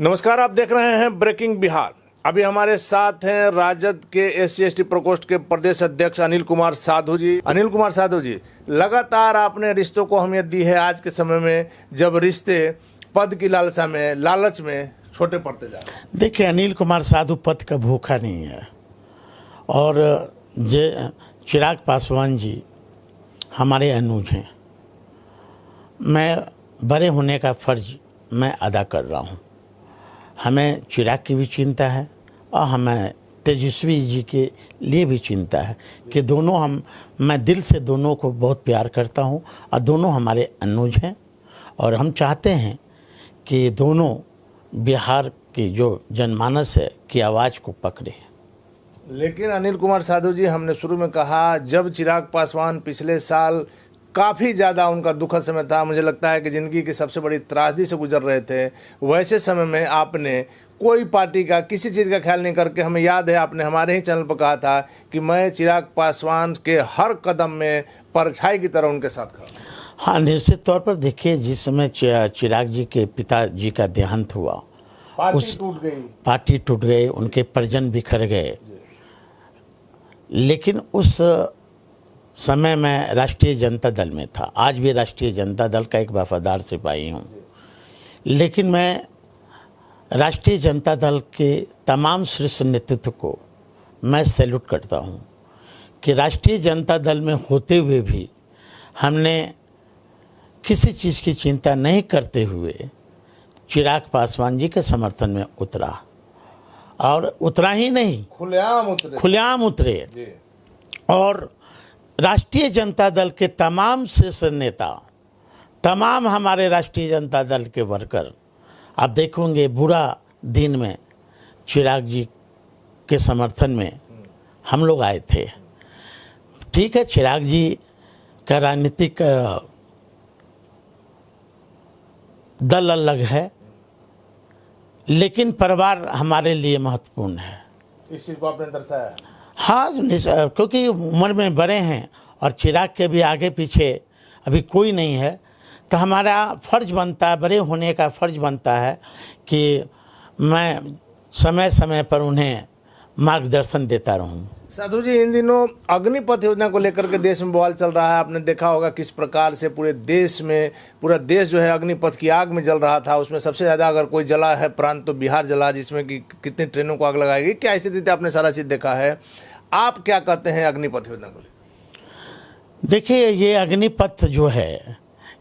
नमस्कार, आप देख रहे हैं ब्रेकिंग बिहार। अभी हमारे साथ हैं राजद के SC/ST प्रकोष्ठ के प्रदेश अध्यक्ष अनिल कुमार साधु जी। अनिल कुमार साधु जी, लगातार आपने रिश्तों को अहमियत दी है आज के समय में, जब रिश्ते पद की लालसा में, लालच में छोटे पड़ते जा रहे हैं। देखिए, अनिल कुमार साधु पद का भूखा नहीं है और चिराग पासवान जी हमारे अनुज हैं। मैं बड़े होने का फर्ज मैं अदा कर रहा हूँ। हमें चिराग की भी चिंता है और हमें तेजस्वी जी के लिए भी चिंता है कि मैं दिल से दोनों को बहुत प्यार करता हूँ और दोनों हमारे अनुज हैं और हम चाहते हैं कि दोनों बिहार की जो जनमानस है की आवाज़ को पकड़े। लेकिन अनिल कुमार साधु जी, हमने शुरू में कहा, जब चिराग पासवान पिछले साल काफ़ी ज़्यादा उनका दुखद समय था, मुझे लगता है कि ज़िंदगी की सबसे बड़ी त्रासदी से गुजर रहे थे, वैसे समय में आपने कोई पार्टी का किसी चीज़ का ख्याल नहीं करके, हमें याद है आपने हमारे ही चैनल पर कहा था कि मैं चिराग पासवान के हर कदम में परछाई की तरह उनके साथ खड़ा। हाँ, निश्चित तौर पर देखिए, जिस समय चिराग जी के पिताजी का देहांत हुआ, पार्टी टूट गई, उनके परिजन बिखर गए। लेकिन उस समय मैं राष्ट्रीय जनता दल में था, आज भी राष्ट्रीय जनता दल का एक वफादार सिपाही हूँ। लेकिन मैं राष्ट्रीय जनता दल के तमाम शीर्ष नेतृत्व को मैं सैल्यूट करता हूँ कि राष्ट्रीय जनता दल में होते हुए भी हमने किसी चीज़ की चिंता नहीं करते हुए चिराग पासवान जी के समर्थन में उतरा, और उतरा ही नहीं, खुलेआम उतरे। और राष्ट्रीय जनता दल के तमाम शीर्ष नेता, तमाम हमारे राष्ट्रीय जनता दल के वर्कर, आप देखोगे बुरा दिन में चिराग जी के समर्थन में हम लोग आए थे। ठीक है, चिराग जी का राजनीतिक दल अलग है, लेकिन परिवार हमारे लिए महत्वपूर्ण है। इस चीज़ को आपने दर्शाया। हाँ, क्योंकि उम्र में बड़े हैं और चिराग के भी आगे पीछे अभी कोई नहीं है, तो हमारा फ़र्ज बनता है, बड़े होने का फ़र्ज बनता है कि मैं समय समय पर उन्हें मार्गदर्शन देता रहूं। साधु जी, इन दिनों अग्निपथ योजना को लेकर के देश में बवाल चल रहा है। आपने देखा होगा किस प्रकार से पूरे देश में, पूरा देश जो है अग्निपथ की आग में जल रहा था। उसमें सबसे ज़्यादा अगर कोई जला है प्रांत तो बिहार जला, जिसमें कि कितनी ट्रेनों को आग लगाई गई। क्या स्थिति थी, आपने सारा चीज़ देखा है। आप क्या कहते हैं अग्निपथ योजना को? देखिए, ये अग्निपथ जो है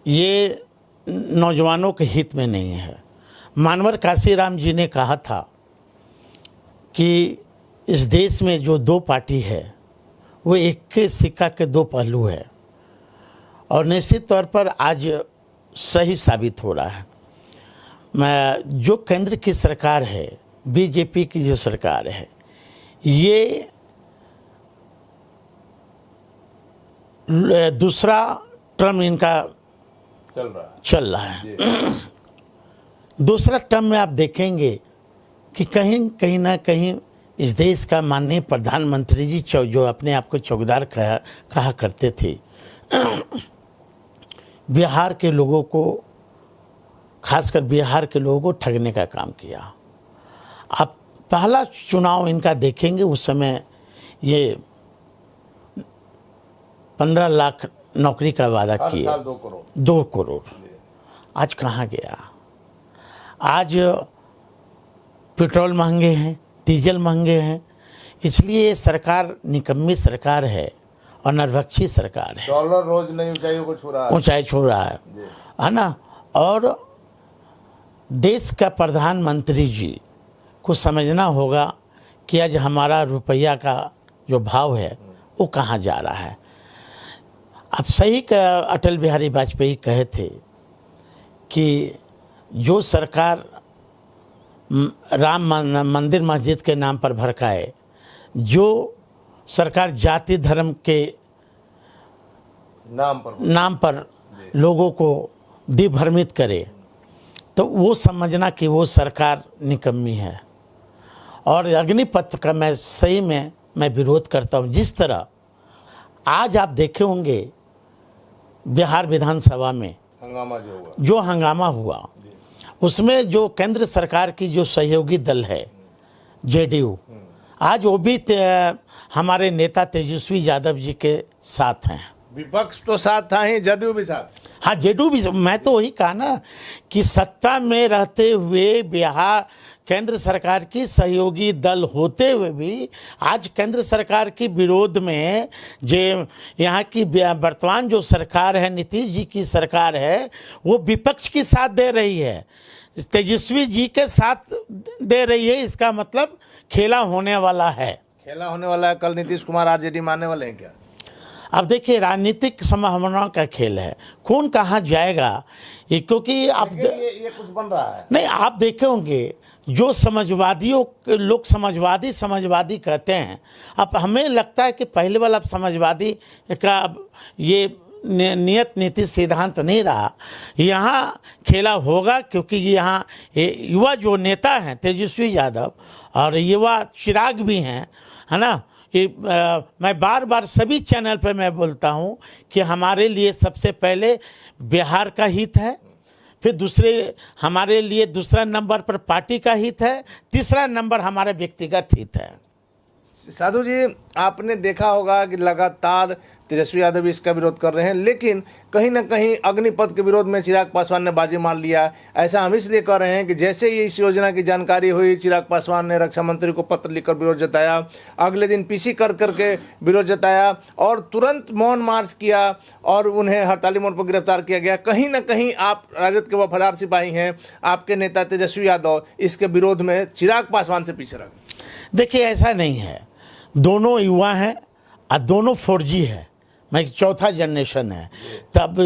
ये नौजवानों के हित में नहीं है। मानवर काशीराम जी ने कहा था कि इस देश में जो दो पार्टी है वो एक के सिक्का के दो पहलू है, और निश्चित तौर पर आज सही साबित हो रहा है। जो केंद्र की सरकार है, बीजेपी की जो सरकार है, ये दूसरा टर्म इनका चल रहा है। दूसरा टर्म में आप देखेंगे कि कहीं ना कहीं इस देश का माननीय प्रधानमंत्री जी जो अपने आप को चौकीदार कहा करते थे, बिहार के लोगों को, खासकर बिहार के लोगों को ठगने का काम किया। आप पहला चुनाव इनका देखेंगे, उस समय ये 15 लाख नौकरी का वादा किया, 2 करोड़। आज कहाँ गया? आज पेट्रोल महंगे हैं, डीजल महंगे हैं, इसलिए सरकार निकम्मी सरकार है और निर्भक्षी सरकार है। डॉलर रोज नई ऊंचाइयों को ऊंचाई छू रहा है ना। और देश का प्रधानमंत्री जी को समझना होगा कि आज हमारा रुपया का जो भाव है वो कहाँ जा रहा है। अब सही अटल बिहारी वाजपेयी कहे थे कि जो सरकार राम मंदिर मस्जिद के नाम पर भड़काए, जो सरकार जाति धर्म के नाम पर लोगों को दिग्भ्रमित करे, तो वो समझना कि वो सरकार निकम्मी है। और अग्निपथ का मैं सही में विरोध करता हूँ। जिस तरह आज आप देखे होंगे बिहार विधानसभा में जो हंगामा हुआ, उसमें जो केंद्र सरकार की जो सहयोगी दल है जेडीयू, आज वो भी हमारे नेता तेजस्वी यादव जी के साथ हैं। विपक्ष तो साथ था ही, जदयू भी साथ। हाँ, जेडीयू भी। मैं तो वही कहा ना कि सत्ता में रहते हुए बिहार केंद्र सरकार की सहयोगी दल होते हुए भी आज केंद्र सरकार के विरोध में जो यहाँ की वर्तमान जो सरकार है, नीतीश जी की सरकार है, वो विपक्ष की साथ दे रही है, तेजस्वी जी के साथ दे रही है। इसका मतलब खेला होने वाला है। खेला होने वाला है। कल नीतीश कुमार आरजेडी मानने वाले हैं क्या? अब देखिए, राजनीतिक संभावनाओं का खेल है, कौन कहाँ जाएगा ये, क्योंकि आप ये कुछ बन रहा है। नहीं, आप देखे होंगे जो समझवादियों लोग समझवादी कहते हैं, अब हमें लगता है कि पहले वाला समझवादी का अब ये नियत नीति सिद्धांत नहीं रहा। यहाँ खेला होगा, क्योंकि यहाँ युवा जो नेता हैं तेजस्वी यादव और युवा चिराग भी हैं, है ना। मैं बार बार सभी चैनल पर मैं बोलता हूँ कि हमारे लिए सबसे पहले बिहार का हित है, फिर हमारे लिए दूसरा नंबर पर पार्टी का हित है, तीसरा नंबर हमारा व्यक्तिगत हित है। साधु जी, आपने देखा होगा कि लगातार तेजस्वी यादव इसका विरोध कर रहे हैं, लेकिन कहीं ना कहीं अग्निपथ के विरोध में चिराग पासवान ने बाजी मार लिया। ऐसा हम इसलिए कर रहे हैं कि जैसे ही इस योजना की जानकारी हुई, चिराग पासवान ने रक्षा मंत्री को पत्र लिखकर विरोध जताया, अगले दिन पीसी करके विरोध जताया और तुरंत मौन मार्च किया और उन्हें हड़ताली मोड़ पर गिरफ्तार किया गया। कहीं ना कहीं आप राजद के वफादार सिपाही हैं, आपके नेता तेजस्वी यादव इसके विरोध में चिराग पासवान से पीछे रह गए। देखिए, ऐसा नहीं है, दोनों युवा हैं और दोनों 4G है, मैं चौथा जनरेशन है। तब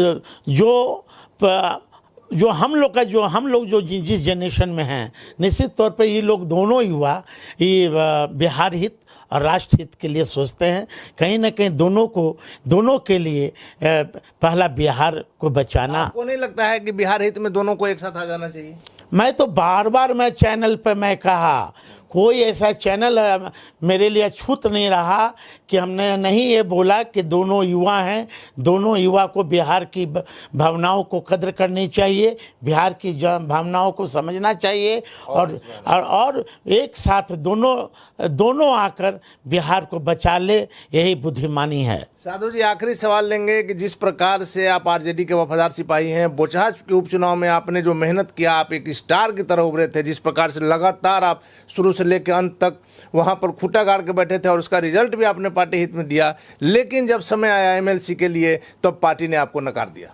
जो हम लोग जो जिस जनरेशन में हैं, निश्चित तौर पर ये लोग दोनों युवा ये बिहार हित और राष्ट्र हित के लिए सोचते हैं। कहीं ना कहीं दोनों के लिए पहला बिहार को बचाना। आपको नहीं लगता है कि बिहार हित में दोनों को एक साथ आ जाना चाहिए? मैं तो बार मैं चैनल पर मैं कहा, कोई ऐसा चैनल मेरे लिए छूट नहीं रहा कि हमने नहीं ये बोला कि दोनों युवा हैं, दोनों युवा को बिहार की भावनाओं को कद्र करनी चाहिए, बिहार की भावनाओं को समझना चाहिए और एक साथ दोनों आकर बिहार को बचा ले, यही बुद्धिमानी है। साधु जी, आखिरी सवाल लेंगे कि जिस प्रकार से आप आरजेडी के वफादार सिपाही हैं, बोचहा के उपचुनाव में आपने जो मेहनत किया, आप एक स्टार की तरह उभरे थे, जिस प्रकार से लगातार आप शुरू से लेकर अंत तक वहां पर खूंटा गाड़ के बैठे थे और उसका रिजल्ट भी आपने पार्टी हित में दिया, लेकिन जब समय आया एमएलसी के लिए तो पार्टी ने आपको नकार दिया।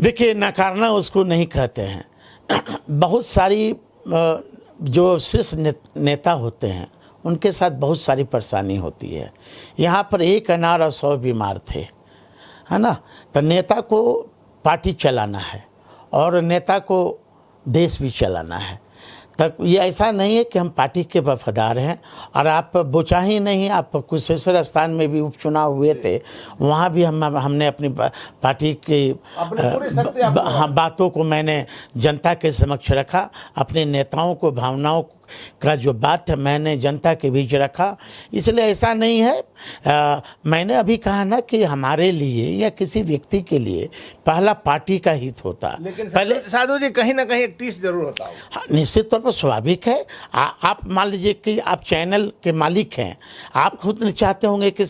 देखिए, नकारना उसको नहीं कहते हैं। बहुत सारी जो शीर्ष नेता होते हैं उनके साथ बहुत सारी परेशानी होती है। यहाँ पर एक अनार और 100 बीमार थे, है ना। तो नेता को पार्टी चलाना है और नेता को देश भी चलाना है। तब ये ऐसा नहीं है कि हम पार्टी के वफादार हैं। और आप बोचाही नहीं, आप कुशेश्वर स्थान में भी उपचुनाव हुए थे, वहाँ भी हमने अपनी पार्टी की बातों को मैंने जनता के समक्ष रखा, अपने नेताओं को भावनाओं का जो बात है मैंने जनता के बीच रखा। इसलिए ऐसा नहीं है। मैंने अभी कहा ना कि हमारे लिए या किसी व्यक्ति के लिए पहला पार्टी का हित होता, लेकिन पहले साधु जी कहीं ना कहीं एक टीस जरूर होता है। हाँ, निश्चित तौर पर स्वाभाविक है। आप मान लीजिए कि आप चैनल के मालिक हैं, आप खुद चाहते होंगे कि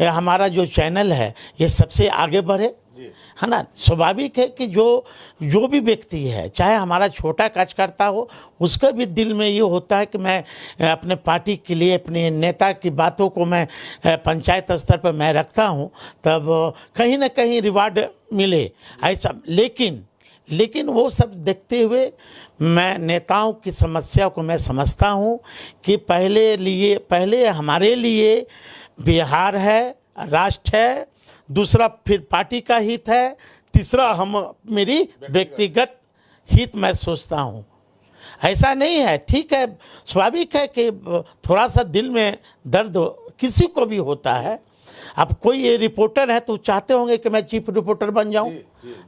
हमारा जो चैनल है ये सबसे आगे बढ़े, है ना। स्वाभाविक है कि जो भी व्यक्ति है, चाहे हमारा छोटा कार्यकर्ता हो, उसका भी दिल में ये होता है कि मैं अपने पार्टी के लिए अपने नेता की बातों को मैं पंचायत स्तर पर मैं रखता हूँ, तब कहीं ना कहीं रिवार्ड मिले ऐसा। लेकिन वो सब देखते हुए मैं नेताओं की समस्या को मैं समझता हूँ कि पहले हमारे लिए बिहार है, राष्ट्र है, दूसरा फिर पार्टी का हित है, तीसरा मेरी व्यक्तिगत हित मैं सोचता हूँ। ऐसा नहीं है, ठीक है, स्वाभाविक है कि थोड़ा सा दिल में दर्द किसी को भी होता है। अब कोई ये रिपोर्टर है तो चाहते होंगे कि मैं चीफ रिपोर्टर बन जाऊं,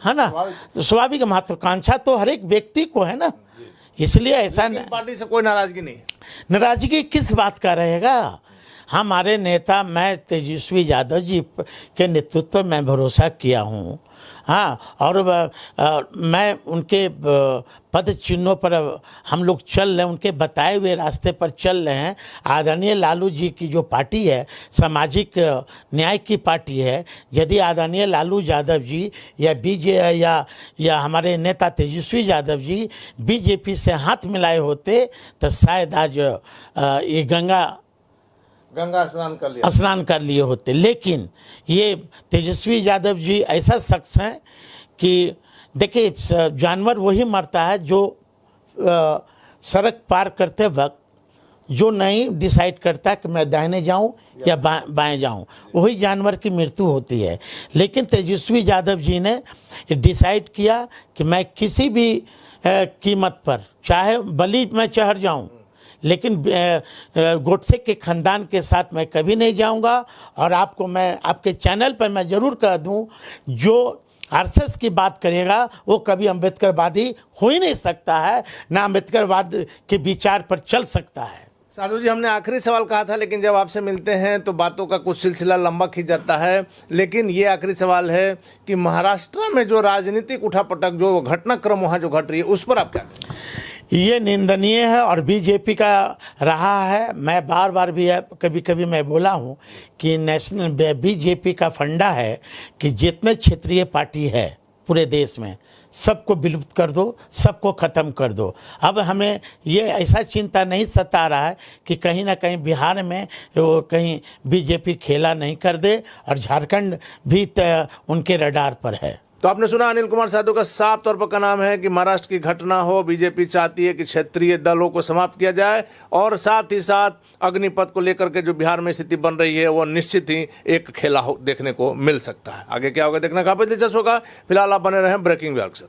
है ना। स्वाभाविक महत्वाकांक्षा तो हर एक व्यक्ति को है ना, इसलिए ऐसा पार्टी से कोई नाराजगी नहीं। नाराजगी किस बात का रहेगा। हमारे नेता, मैं तेजस्वी यादव जी के नेतृत्व पर मैं भरोसा किया हूँ। हाँ, और मैं उनके पद चिन्हों पर हम लोग चल रहे हैं, उनके बताए हुए रास्ते पर चल रहे हैं। आदरणीय लालू जी की जो पार्टी है, सामाजिक न्याय की पार्टी है, यदि आदरणीय लालू यादव जी या हमारे नेता तेजस्वी यादव जी बीजेपी से हाथ मिलाए होते तो शायद आज ये गंगा स्नान कर लिए होते। लेकिन ये तेजस्वी यादव जी ऐसा शख्स हैं कि देखिए, जानवर वही मरता है जो सड़क पार करते वक्त जो नहीं डिसाइड करता कि मैं दाहिने जाऊं या बाएं जाऊं, वही जानवर की मृत्यु होती है। लेकिन तेजस्वी यादव जी ने डिसाइड किया कि मैं किसी भी कीमत पर, चाहे बलि में चढ़ जाऊं, लेकिन गोडसे के खानदान के साथ मैं कभी नहीं जाऊंगा। और आपको मैं आपके चैनल पर मैं ज़रूर कह दूं, जो आरएसएस की बात करेगा वो कभी अम्बेडकरवादी हो ही नहीं सकता है, ना अम्बेडकरवाद के विचार पर चल सकता है। साधु जी, हमने आखिरी सवाल कहा था, लेकिन जब आपसे मिलते हैं तो बातों का कुछ सिलसिला लंबा खींच जाता है। लेकिन ये आखिरी सवाल है कि महाराष्ट्र में जो राजनीतिक उठापटक, जो घटनाक्रम वहाँ जो घट रही है, उस पर आप क्या कहें? ये निंदनीय है और बीजेपी का रहा है। मैं बार बार भी कभी कभी मैं बोला हूँ कि नेशनल बीजेपी का फंडा है कि जितने क्षेत्रीय पार्टी है पूरे देश में, सबको विलुप्त कर दो, सबको ख़त्म कर दो। अब हमें ये ऐसा चिंता नहीं सता रहा है कि कहीं ना कहीं बिहार में वो कहीं बीजेपी खेला नहीं कर दे, और झारखंड भी उनके रडार पर है। तो आपने सुना, अनिल कुमार साधु का साफ तौर पर का नाम है कि महाराष्ट्र की घटना हो, बीजेपी चाहती है कि क्षेत्रीय दलों को समाप्त किया जाए, और साथ ही साथ अग्निपथ को लेकर के जो बिहार में स्थिति बन रही है वो निश्चित ही एक खेला देखने को मिल सकता है। आगे क्या होगा देखना काफी दिलचस्प होगा। फिलहाल आप बने रहें ब्रेकिंग बिहार के साथ।